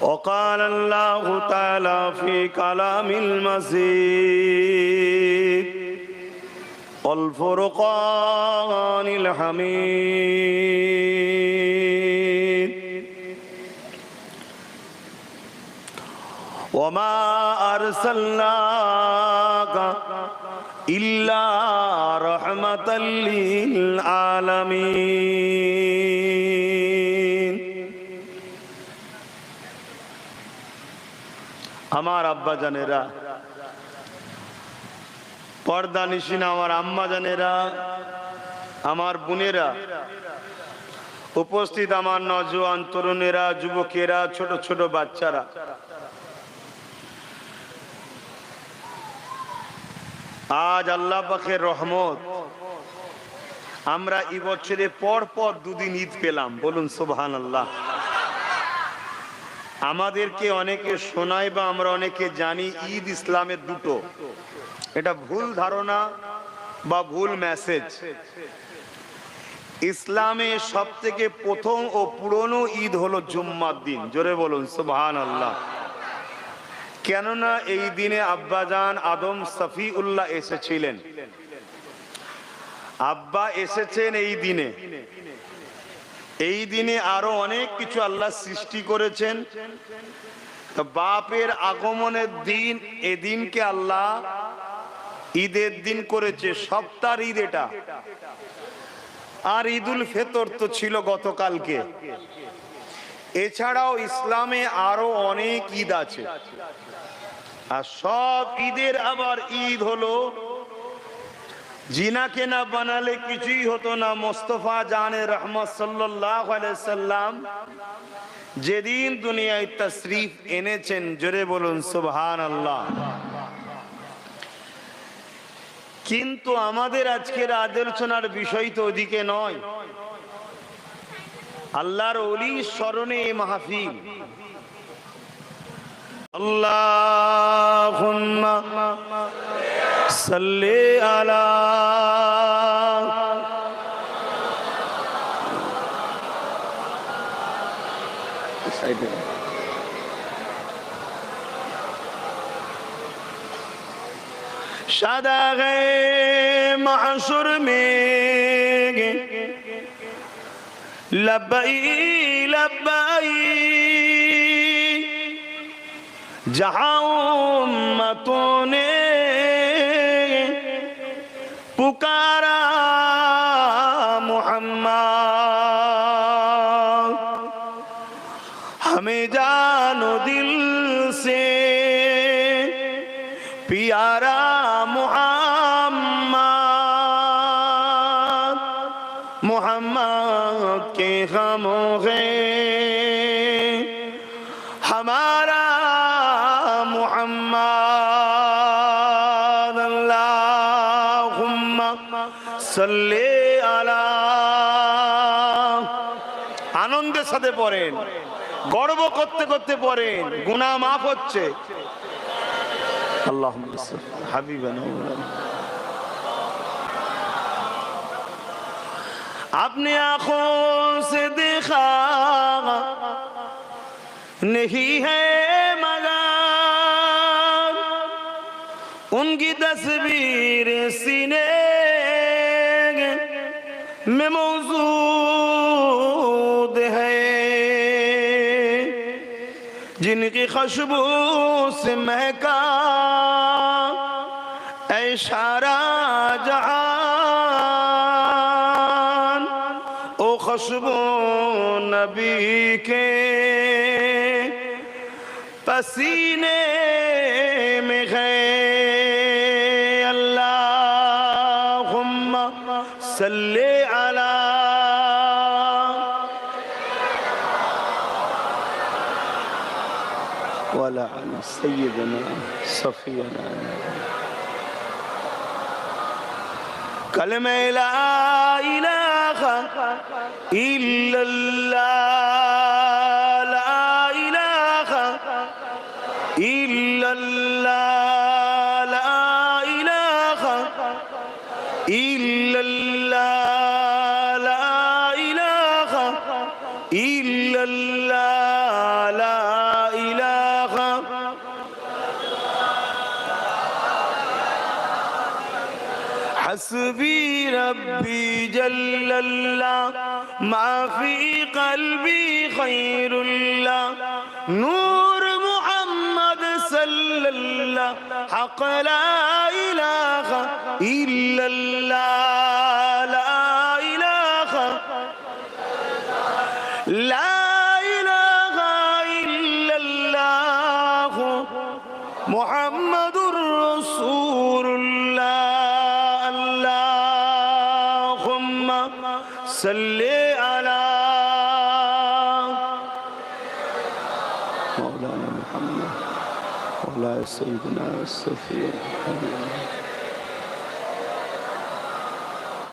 وقال الله تعالى في كلام المجيد والفرقان الحميد وما أرسلناك إلا رحمة للعالمين আমার আব্বা জানেরা, পর্দা নিশিনা আমার আম্মা জানেরা, আমার বোনেরা, উপস্থিত আমার নওজোয়ান তরুণেরা, যুবকেরা, ছোট ছোট বাচ্চারা, আজ আল্লাহ পাকের রহমত আমরা এই বছরে পর পর দুদিন ঈদ পেলাম। বলুন সুবহানাল্লাহ। আমাদেরকে অনেকে শোনায় বা আমরা অনেকে জানি ঈদ ইসলামের দুটো, এটা ভুল ধারণা বা ভুল মেসেজ। ইসলামে সব থেকে প্রথম ও পুরনো ঈদ হলো জুম্মার দিন। জোরে বলুন সুবহানাল্লাহ। কেননা এই দিনে আব্বাজান আদম সফিউল্লাহ এসেছিলেন। আব্বা এসেছেন এই দিনে। এই দিনে আরো অনেক কিছু আল্লাহ সৃষ্টি করেছেন। বাপের আগমনের দিন, এই দিনকে আল্লাহ ঈদের দিন করেছে। সপ্তাহ ঈদ এটা। আর ঈদুল ফিতর তো ছিল গতকালকে। এছাড়াও ইসলামে আরো অনেক ঈদ আছে। আর সব ঈদের আবার ঈদ হলো, জিনাকে না বানালে কিছুই হতো না। মোস্তফা জানে রহমত সাল্লাল্লাহু আলাইহি সাল্লাম যেদিন দুনিয়ায় তাশরীফ এনেছেন, জোরে বলুন সুবহানাল্লাহ। কিন্তু আমাদের আজকের আলোচনার বিষয় তো ওদিকে নয়। আল্লাহর ওলি স্মরণে এই মাহফিল। আল্লাহুম্মা সাল্লি আলা शादाग़े महशर में लब्बई लब्बई जहाँ उम्मतों ने पुकारा मुहम्मद, हमें जानो दिल से प्यारा मुहम्मद, मुहम्मद के गमों है हमारा मुहम्मद। अल्लाहुम्मा सल्ली अला। আনন্দের সাথে পড়েন, গর্ব করতে করতে পড়েন, গুনাহ মাফ হচ্ছে। अल्लाहुम्मा हबीबना अपने आंखों से देखा नहीं है मगर उनकी तस्वीर सीने में मौजूद है, जिनकी खुशबू से महका ऐ सारा जहान। ओ खुशबू नबी के पसीने में है। अल्लाहुम्मा सल्ली अला वाला सय्यदना सफियना। कलमे ला इलाहा इल्लल्लाह, ला इलाहा इल्लल्लाह, ला इलाहा इल्लल्लाह, ला इलाहा इल्लल्लाह, ला हस्बी रब्बी जल्लल्लाह माफी कल्बी खैरुल्लाह नूर मुहम्मद सल्लल्लाह हक ला इलाहा इल्लल्लाह ला इलाहा ला इलाहा इल्लल्लाह मुहम्मदुर रसूलुल्लाह अल्लाहुम्मा सल्ली अला मौलाना मुहम्मद मौला सय्यदना सफी